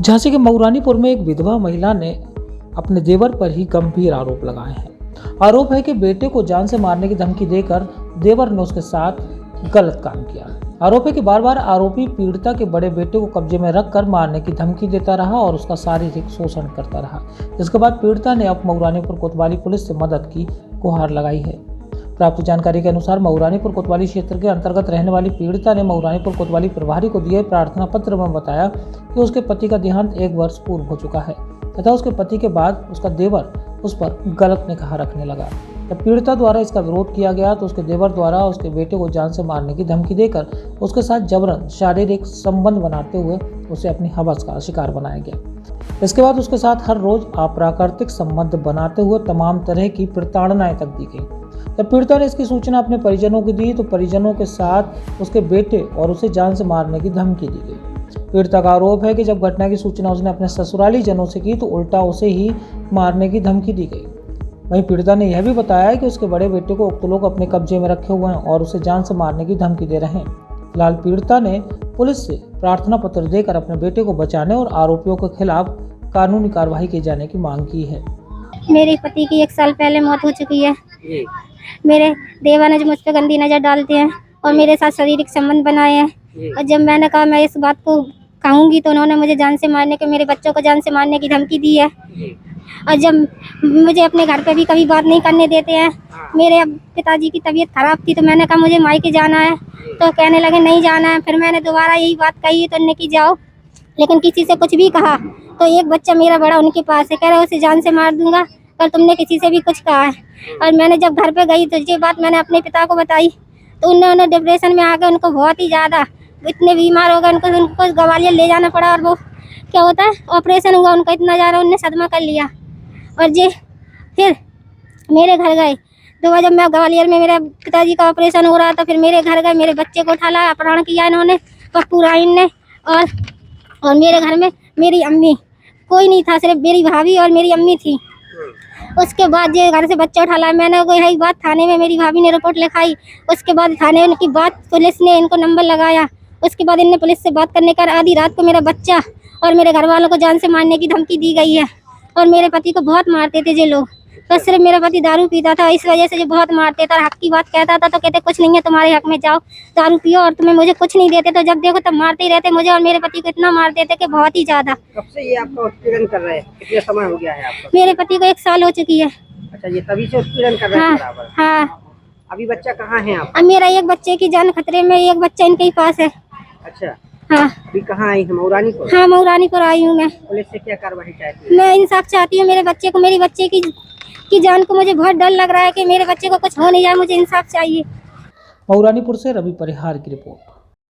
झांसी के मऊरानीपुर में एक विधवा महिला ने अपने देवर पर ही गंभीर आरोप लगाए हैं। आरोप है कि बेटे को जान से मारने की धमकी देकर देवर ने उसके साथ गलत काम किया। आरोप है कि बार बार आरोपी पीड़िता के बड़े बेटे को कब्जे में रखकर मारने की धमकी देता रहा और उसका शारीरिक शोषण करता रहा। इसके बाद पीड़िता ने अब मऊरानीपुर कोतवाली पुलिस से मदद की गुहार लगाई है। प्राप्त जानकारी के अनुसार मऊरानीपुर कोतवाली क्षेत्र के अंतर्गत रहने वाली पीड़िता ने मऊरानीपुर कोतवाली प्रभारी को दिए प्रार्थना पत्र में बताया कि उसके पति का देहांत 1 वर्ष पूर्व हो चुका है तथा उसके पति के बाद उसका देवर उस पर गलत निगाह रखने लगा। जब पीड़िता द्वारा इसका विरोध किया गया तो उसके देवर द्वारा उसके बेटे को जान से मारने की धमकी देकर उसके साथ जबरन शारीरिक संबंध बनाते हुए उसे अपनी हवस का शिकार बनाया गया। इसके बाद उसके साथ हर रोज अप्राकृतिक संबंध बनाते हुए तमाम तरह की प्रताड़नाएं तक दी गई। जब पीड़िता ने इसकी सूचना अपने परिजनों को दी तो परिजनों के साथ उसके बेटे और उसे जान से मारने की धमकी दी गई। पीड़िता का आरोप है कि जब घटना की सूचना उसने अपने ससुराली जनों से की तो उल्टा उसे ही मारने की धमकी दी गई। वहीं पीड़िता ने यह भी बताया कि उसके बड़े बेटे को उक्त लोग अपने कब्जे में रखे हुए हैं और उसे जान से मारने की धमकी दे रहे हैं। फिलहाल पीड़िता ने पुलिस से प्रार्थना पत्र देकर अपने बेटे को बचाने और आरोपियों के खिलाफ कानूनी कार्रवाई किए जाने की मांग की है। मेरे पति की 1 साल पहले मौत हो चुकी है। मेरे देवर ने जो मुझ पर गंदी नजर डालते हैं और मेरे साथ शारीरिक संबंध बनाए हैं और जब मैंने कहा मैं इस बात को कहूँगी तो उन्होंने मुझे जान से मारने के मेरे बच्चों को जान से मारने की धमकी दी है। और जब मुझे अपने घर पे भी कभी बात नहीं करने देते हैं। मेरे पिताजी की तबीयत खराब थी तो मैंने कहा मुझे मायके जाना है तो कहने लगे नहीं जाना है। फिर मैंने दोबारा यही बात कही तो उन्होंने की जाओ, लेकिन किसी से कुछ भी कहा तो एक बच्चा मेरा बड़ा उनके पास है, कह रहे उसे जान से मार दूंगा पर तुमने किसी से भी कुछ कहा है। और मैंने जब घर पे गई तो ये बात मैंने अपने पिता को बताई तो उन्होंने डिप्रेशन में आ गए, उनको बहुत ही ज़्यादा इतने बीमार हो गए, उनको ग्वालियर ले जाना पड़ा और वो क्या होता है ऑपरेशन हुआ उनका, इतना ज़्यादा उनने सदमा कर लिया। और ये फिर मेरे घर गए तो जब मैं ग्वालियर में मेरे पिताजी का ऑपरेशन हो रहा था फिर मेरे घर गए, मेरे बच्चे को उठा लाया, अपहरण किया इन्होंने पप्पू राइन ने। और मेरे घर में मेरी अम्मी कोई नहीं था, सिर्फ मेरी भाभी और मेरी अम्मी थी। उसके बाद ये घर से बच्चा उठा लाया, मैंने यही बात थाने में मेरी भाभी ने रिपोर्ट लिखाई। उसके बाद थाने उनकी बात पुलिस ने इनको नंबर लगाया। उसके बाद इनने पुलिस से बात करने का आधी रात को मेरा बच्चा और मेरे घर वालों को जान से मारने की धमकी दी गई है। और मेरे पति को बहुत मारते थे ये लोग, बस सिर्फ मेरा पति दारू पीता था, इस वजह से जो बहुत मारते था। हक की बात कहता था तो कहते कुछ नहीं है तुम्हारे हक में, जाओ दारू पियो और तुम्हें मुझे कुछ नहीं देते, तो जब देखो तब मारते ही रहते मुझे और मेरे पति को इतना मारते थे कि बहुत ही ज्यादा। कब से ये आपका उत्पीड़न कर रहे हैं? कितना समय हो गया है आपका? मेरे पति को 1 साल हो चुकी है। अच्छा, ये तभी से उत्पीड़न कर रहे हैं बराबर? हाँ। अभी बच्चा कहाँ है आपका? अब मेरा एक बच्चे की जान खतरे में, एक बच्चा इनके ही पास है। अच्छा, हाँ। अभी कहाँ आई है? मऊरानीपुर? हाँ, मऊरानीपुर आई हूँ मैं। पुलिस से क्या कार्रवाई चाहती है? मैं इंसाफ चाहती हूँ मेरे बच्चे को, मेरी बच्चे की जान को। मुझे बहुत डर लग रहा है कि मेरे बच्चे को कुछ हो नहीं जाए, मुझे इंसाफ चाहिए। मऊरानीपुर से रवि परिहार की रिपोर्ट।